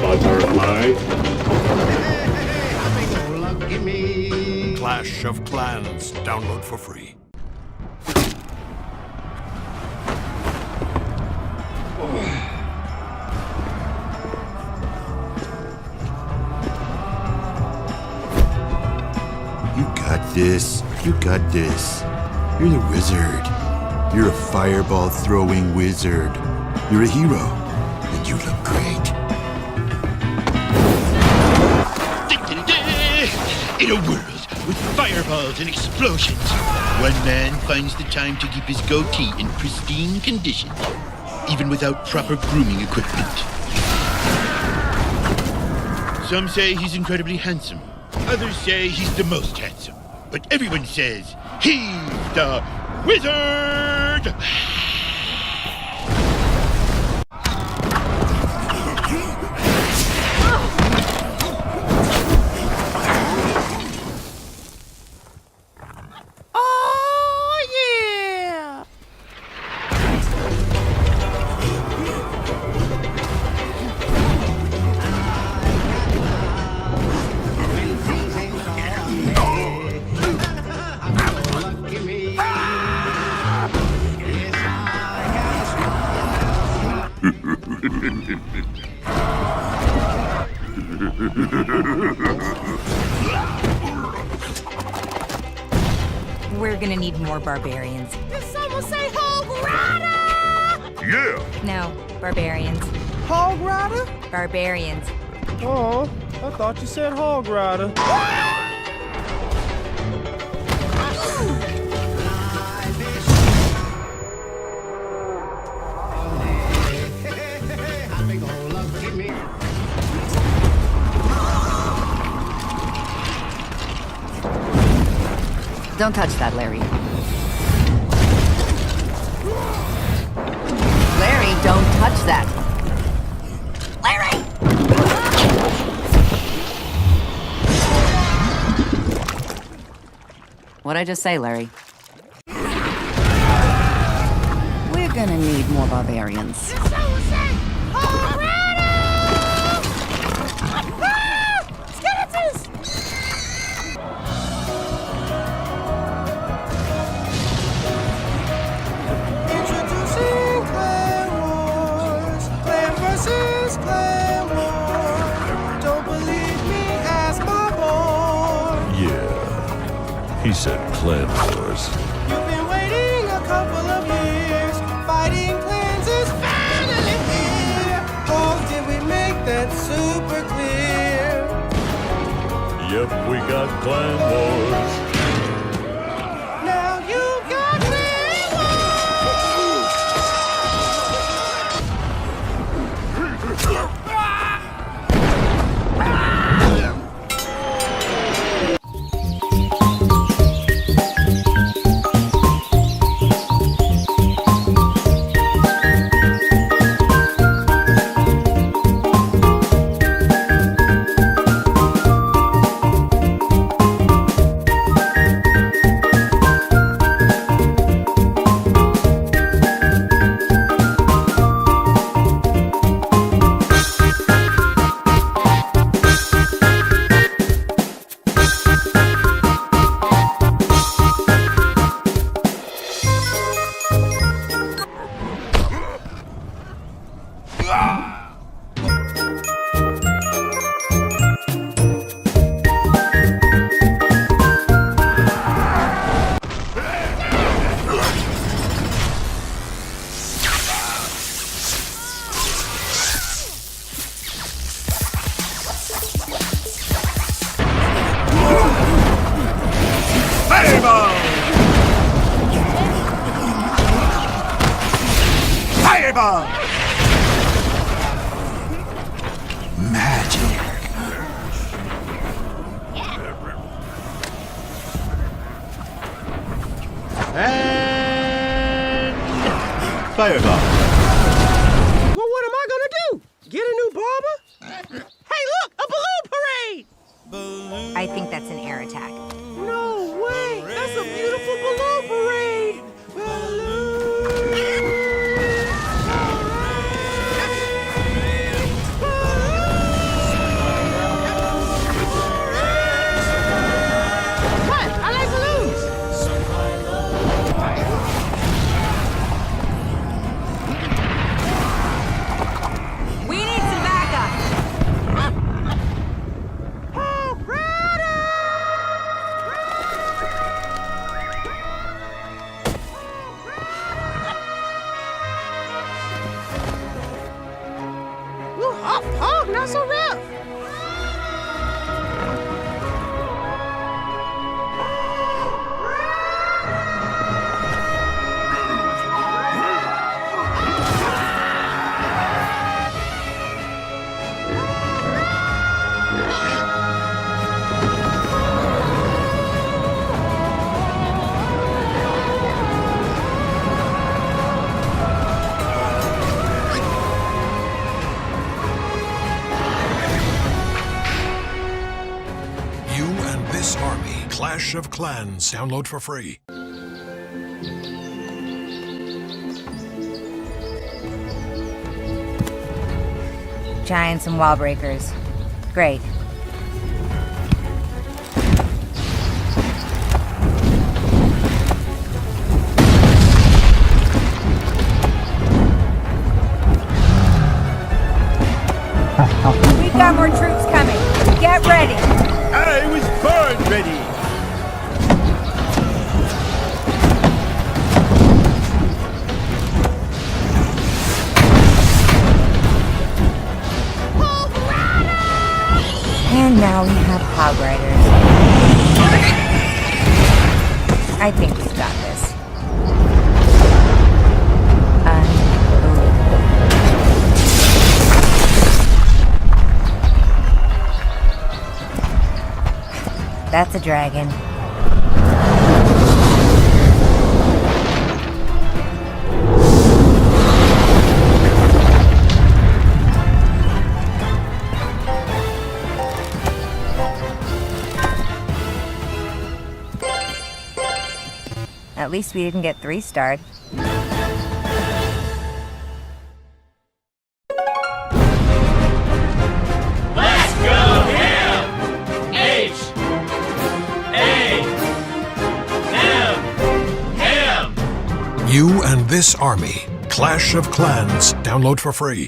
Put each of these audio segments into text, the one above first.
Butterfly. Clash of Clans. Download for free. You got this. You got this. You're the wizard. You're a fireball throwing wizard. You're a hero. And you look great. In a world with fireballs and explosions, one man finds the time to keep his goatee in pristine condition, even without proper grooming equipment. Some say he's incredibly handsome. Others say he's the most handsome. But everyone says he's the wizard! We're gonna need more barbarians. Did someone say hog rider? Yeah. No, barbarians. Hog rider? Barbarians. Oh, I thought you said hog rider. Don't touch that, Larry. Larry, don't touch that. Larry! What'd I just say, Larry? We're gonna need more barbarians. He said clan wars. You've been waiting a couple of years. Fighting clans is finally here. Oh, did we make that super clear? Yep, we got clan wars. Now you got clan wars. Fireball. Well, what am I gonna do? Get a new barber? Hey, look, a balloon parade! I think that's an air attack. No way! That's a beautiful balloon parade! What? I like balloons! We need some backup. Oh, not so rough. You and This Army. Clash of Clans. Download for free. Giants and wall breakers. Great. We've got more troops coming. Get ready. I was born ready. And now we have hog riders. I think we've got this. Unbelievable. That's a dragon. At least we didn't get 3-starred. Let's go ham! Ham! You and This Army. Clash of Clans. Download for free.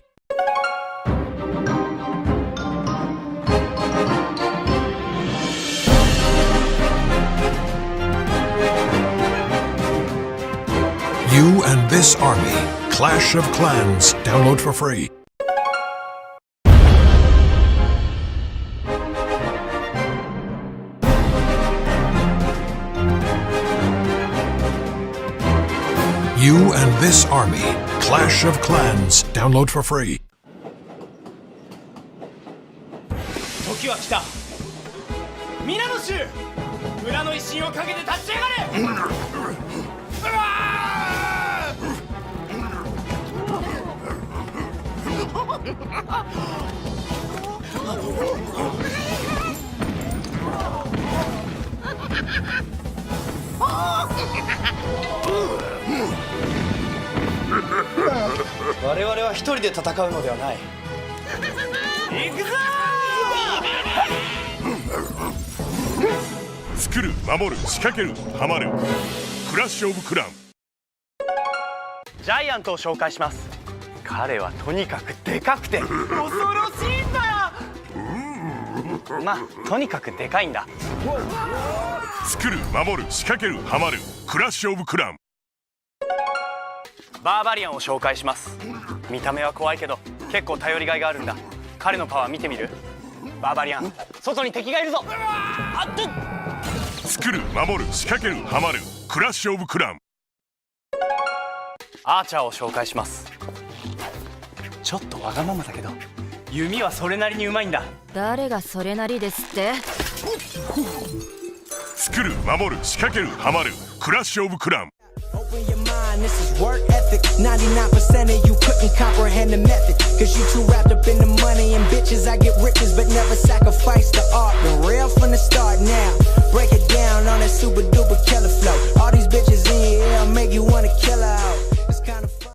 You and This Army. Clash of Clans. Download for free. You and This Army. Clash of Clans. Download for free. 時は来た。皆の衆、村の威信をかけて立ち上がれ。うわ我々は一人で戦うのではない。行くぞー作る、守る、仕掛ける、ハマる。クラッシュオブクラン。ジャイアントを紹介します。彼はとにかくでかくて恐ろしいんだよ。まあとにかくでかいんだ。作る、守る、仕掛ける、ハマる。クラッシュオブクラン。バーバリアンを紹介します。見た目は怖いけど結構頼りがいがあるんだ。彼のパワー見てみる？バーバリアン、外に敵がいるぞ。あっと作る、守る、仕掛ける、ハマる。クラッシュオブクラン。アーチャーを紹介します。ちょっとわがままだけど弓はそれなりにうまいんだ。誰がそれなりですって？作る、守る、仕掛ける、ハマる。クラッシュオブクラン。 Open your mind line, this is work ethic. 99% of you couldn't comprehend the method, cause you too wrapped up in the money and bitches. I get riches but never sacrifice the art. Been real from the start now. Break it down on that super duper